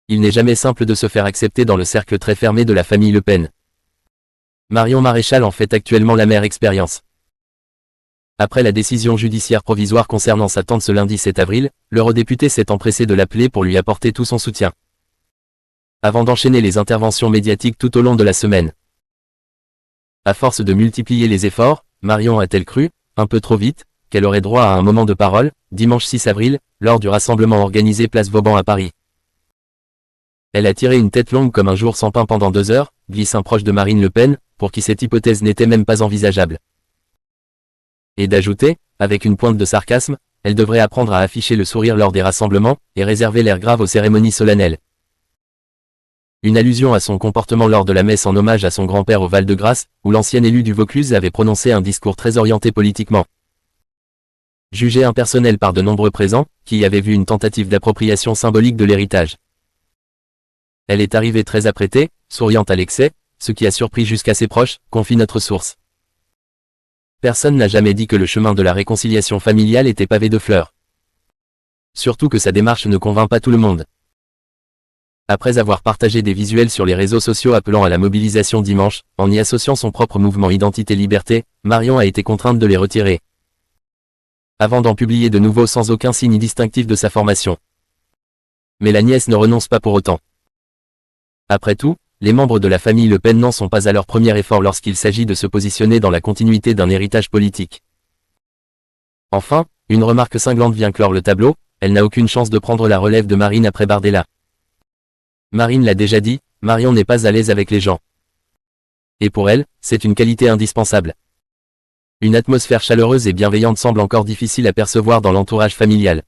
Il n'est jamais simple de se faire accepter dans le cercle très fermé de la famille Le Pen. Marion Maréchal en fait actuellement l'amère expérience. Après la décision judiciaire provisoire concernant sa tante ce lundi 7 avril, l'eurodéputé s'est empressé de l'appeler pour lui apporter tout son soutien. Avant d'enchaîner les interventions médiatiques tout au long de la semaine. À force de multiplier les efforts, Marion a-t-elle cru, un peu trop vite, qu'elle aurait droit à un moment de parole, dimanche 6 avril, lors du rassemblement organisé place Vauban à Paris. Elle a tiré une tête longue comme un jour sans pain pendant 2 heures, glisse un proche de Marine Le Pen, pour qui cette hypothèse n'était même pas envisageable. Et d'ajouter, avec une pointe de sarcasme, elle devrait apprendre à afficher le sourire lors des rassemblements, et réserver l'air grave aux cérémonies solennelles. Une allusion à son comportement lors de la messe en hommage à son grand-père au Val-de-Grâce, où l'ancien élu du Vaucluse avait prononcé un discours très orienté politiquement. Jugé impersonnel par de nombreux présents, qui y avaient vu une tentative d'appropriation symbolique de l'héritage. Elle est arrivée très apprêtée, souriante à l'excès, ce qui a surpris jusqu'à ses proches, confie notre source. Personne n'a jamais dit que le chemin de la réconciliation familiale était pavé de fleurs. Surtout que sa démarche ne convainc pas tout le monde. Après avoir partagé des visuels sur les réseaux sociaux appelant à la mobilisation dimanche, en y associant son propre mouvement Identité Liberté, Marion a été contrainte de les retirer. Avant d'en publier de nouveaux sans aucun signe distinctif de sa formation. Mais la nièce ne renonce pas pour autant. Après tout, les membres de la famille Le Pen n'en sont pas à leur premier effort lorsqu'il s'agit de se positionner dans la continuité d'un héritage politique. Enfin, une remarque cinglante vient clore le tableau, elle n'a aucune chance de prendre la relève de Marine après Bardella. Marine l'a déjà dit, Marion n'est pas à l'aise avec les gens. Et pour elle, c'est une qualité indispensable. Une atmosphère chaleureuse et bienveillante semble encore difficile à percevoir dans l'entourage familial.